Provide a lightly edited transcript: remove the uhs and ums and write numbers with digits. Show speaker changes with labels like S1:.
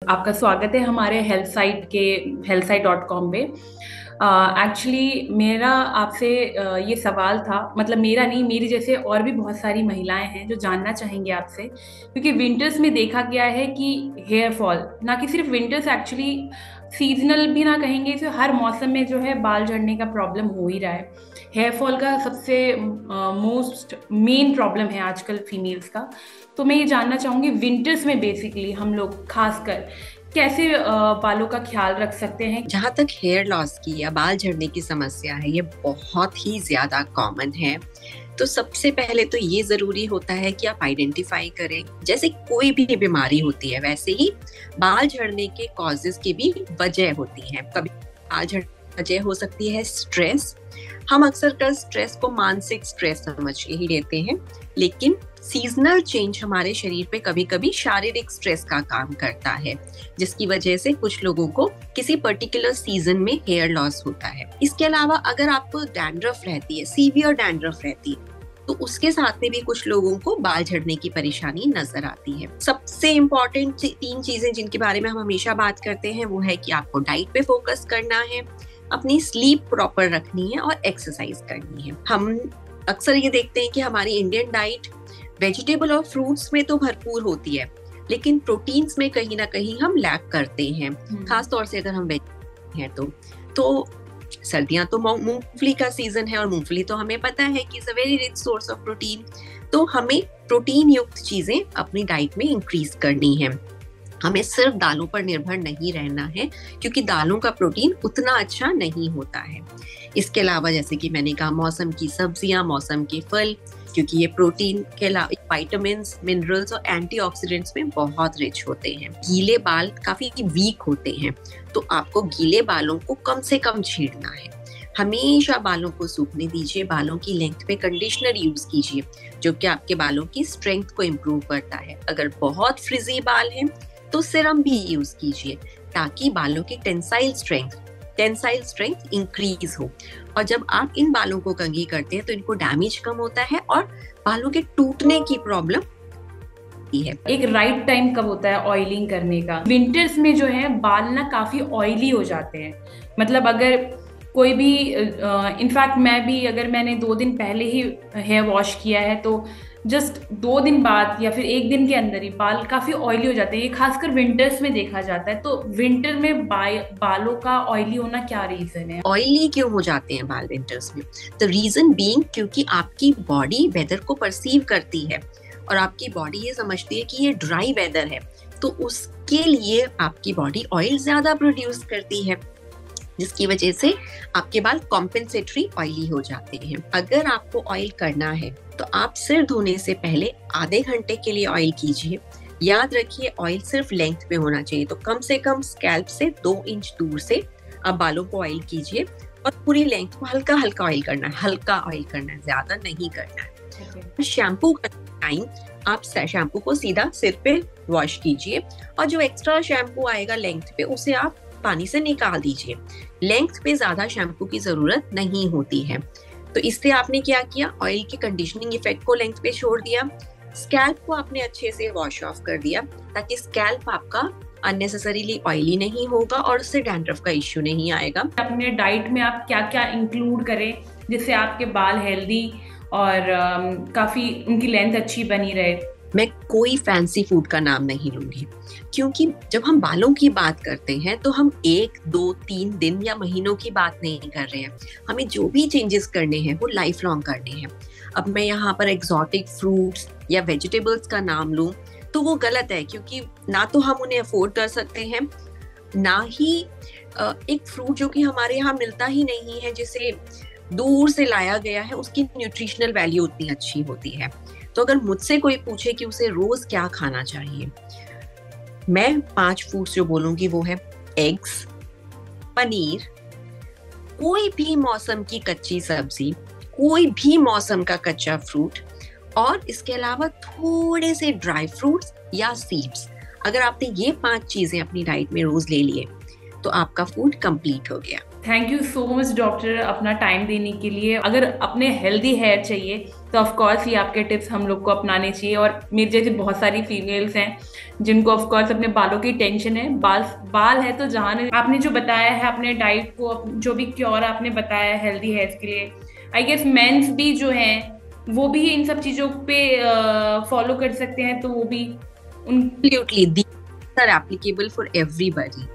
S1: आपका स्वागत है हमारे healthsite.com पे। एक्चुअली मेरा आपसे ये सवाल था, मतलब मेरा नहीं, मेरी जैसे और भी बहुत सारी महिलाएं हैं जो जानना चाहेंगे आपसे, क्योंकि विंटर्स में देखा गया है कि हेयर फॉल, ना कि सिर्फ विंटर्स, एक्चुअली सीजनल भी ना कहेंगे इसे, हर मौसम में जो है बाल झड़ने का प्रॉब्लम हो ही रहा है। हेयर फॉल का सबसे मोस्ट मेन प्रॉब्लम है आजकल फीमेल्स का। तो मैं ये जानना चाहूंगी, विंटर्स में बेसिकली हम लोग खासकर कैसे बालों का ख्याल रख सकते हैं।
S2: जहाँ तक हेयर लॉस की या बाल झड़ने की समस्या है, ये बहुत ही ज्यादा कॉमन है। तो सबसे पहले तो ये जरूरी होता है कि आप आइडेंटिफाई करें। जैसे कोई भी बीमारी होती है, वैसे ही बाल झड़ने के कॉजेस की भी वजह होती है। कभी बाल झड़ने की वजह हो सकती है स्ट्रेस। हम अक्सर कर स्ट्रेस को मानसिक स्ट्रेस समझ के ही लेते हैं, लेकिन सीजनल चेंज हमारे शरीर पे कभी कभी शारीरिक स्ट्रेस का काम करता है, जिसकी वजह से कुछ लोगों को किसी पर्टिकुलर सीजन में हेयर लॉस होता है। इसके अलावा अगर आपको डैंड्रफ रहती है, सीवियर डैंड्रफ रहती है, तो उसके साथ में भी कुछ लोगों को बाल झड़ने की परेशानी नजर आती है। सबसे इम्पोर्टेंट 3 चीजें जिनके बारे में हम हमेशा बात करते हैं, वो है कि आपको डाइट पे फोकस करना है, अपनी स्लीप प्रॉपर रखनी है और एक्सरसाइज करनी है। हम अक्सर ये देखते हैं कि हमारी इंडियन डाइट वेजिटेबल और फ्रूट्स में तो भरपूर होती है, लेकिन प्रोटीन्स में कहीं ना कहीं हम लैक करते हैं। खास तौर से अगर हम वेज हैं तो सर्दियां तो मूंगफली का सीजन है, और मूंगफली तो हमें पता है कि it's a very rich source of protein. तो हमें प्रोटीन युक्त चीजें अपनी डाइट में इंक्रीज करनी है। हमें सिर्फ दालों पर निर्भर नहीं रहना है, क्योंकि दालों का प्रोटीन उतना अच्छा नहीं होता है। इसके अलावा जैसे कि मैंने कहा, मौसम की सब्जियां, मौसम के फल, क्योंकि ये प्रोटीन के अलावा विटामिन्स, मिनरल्स और एंटीऑक्सीडेंट्स में बहुत रिच होते हैं। गीले बाल काफी वीक होते हैं, तो आपको गीले बालों को कम से कम छेड़ना है। हमेशा बालों को सूखने दीजिए। बालों की लेंथ पे कंडीशनर यूज कीजिए, जो कि आपके बालों की स्ट्रेंथ को इम्प्रूव करता है। अगर बहुत फ्रिजी बाल हैं तो सीरम भी यूज कीजिए, ताकि बालों की टेंसाइल स्ट्रेंथ इंक्रीज हो। और जब आप इन बालों को कंघी करते हैं तो इनको डैमेज कम होता है और बालों के टूटने की प्रॉब्लम है।
S1: एक राइट टाइम कब होता है ऑयलिंग करने का? विंटर्स में जो है बाल ना काफी ऑयली हो जाते हैं। मतलब अगर कोई भी, इनफैक्ट मैं भी, अगर मैंने 2 दिन पहले ही हेयर वॉश किया है तो जस्ट 2 दिन बाद या फिर 1 दिन के अंदर ही बाल काफी ऑयली हो जाते हैं। ये खासकर विंटर्स में देखा जाता है। तो विंटर में बालों का ऑयली होना क्या रीजन है?
S2: ऑयली क्यों हो जाते हैं बाल विंटर्स में? द रीजन बीइंग, क्योंकि आपकी बॉडी वेदर को परसीव करती है और आपकी बॉडी ये समझती है कि ये ड्राई वेदर है, तो उसके लिए आपकी बॉडी ऑयल ज्यादा प्रोड्यूस करती है, जिसकी वजह से आपके बाल कॉम्पेंसेटरी ऑयली हो जाते हैं। अगर आपको ऑयल करना है तो आप सिर धोने से पहले आधे घंटे के लिए ऑयल कीजिए। याद रखिए, ऑयल सिर्फ लेंथ पे होना चाहिए, तो कम से कम स्कैल्प से 2 इंच दूर से आप बालों को ऑयल कीजिए, और पूरी लेंथ को हल्का हल्का ऑयल करना है। हल्का ऑयल करना है, ज्यादा नहीं करना है। शैम्पू का टाइम, आप शैम्पू को सीधा सिर पे वॉश कीजिए, और जो एक्स्ट्रा शैम्पू आएगा लेंथ पे, उसे आप पानी से निकाल दीजिए। लेंथ पे ज्यादा शैम्पू की जरूरत नहीं होती है। तो इससे आपने क्या किया, ऑयल के कंडीशनिंग इफेक्ट को लेंथ पे छोड़ दिया, स्कैल्प को आपने अच्छे से वॉश ऑफ कर दिया, ताकि स्कैल्प आपका अननेसेसरीली ऑयली नहीं होगा और उससे डैंड्रफ का इश्यू नहीं आएगा।
S1: अपने डाइट में आप क्या क्या इंक्लूड करें जिससे आपके बाल हेल्दी और काफी उनकी लेंथ अच्छी बनी रहे?
S2: मैं कोई फैंसी फूड का नाम नहीं लूंगी, क्योंकि जब हम बालों की बात करते हैं तो हम 1, 2, 3 दिन या महीनों की बात नहीं कर रहे हैं। हमें जो भी चेंजेस करने हैं वो लाइफ लॉन्ग करने हैं। अब मैं यहाँ पर एग्जॉटिक फ्रूट्स या वेजिटेबल्स का नाम लूं तो वो गलत है, क्योंकि ना तो हम उन्हें अफोर्ड कर सकते हैं, ना ही एक फ्रूट जो कि हमारे यहाँ मिलता ही नहीं है, जिसे दूर से लाया गया है, उसकी न्यूट्रिशनल वैल्यू उतनी अच्छी होती है। तो अगर मुझसे कोई पूछे कि उसे रोज क्या खाना चाहिए, मैं 5 फूड्स जो बोलूंगी वो है एग्स, पनीर, कोई भी मौसम की कच्ची सब्जी, कोई भी मौसम का कच्चा फ्रूट, और इसके अलावा थोड़े से ड्राई फ्रूट्स या सीड्स। अगर आपने ये 5 चीजें अपनी डाइट में रोज ले लिए तो आपका फूड कंप्लीट हो गया।
S1: Thank you so much doctor, अपना टाइम देने के लिए। अगर अपने हेल्दी हेयर चाहिए तो ऑफ कोर्स ये आपके टिप्स हम लोग को अपनाने चाहिए। और मेरे जैसे बहुत सारी फीमेल्स हैं जिनको ऑफ कोर्स अपने बालों की टेंशन है, बाल बाल है तो जहान। आपने जो बताया है अपने डाइट को, जो भी क्योर आपने बताया है हेल्दी हेयर के लिए, आई गेस मेंस भी जो हैं वो भी इन सब चीजों पे फॉलो कर सकते हैं, तो वो भी उन।
S2: Absolutely, these are applicable for everybody.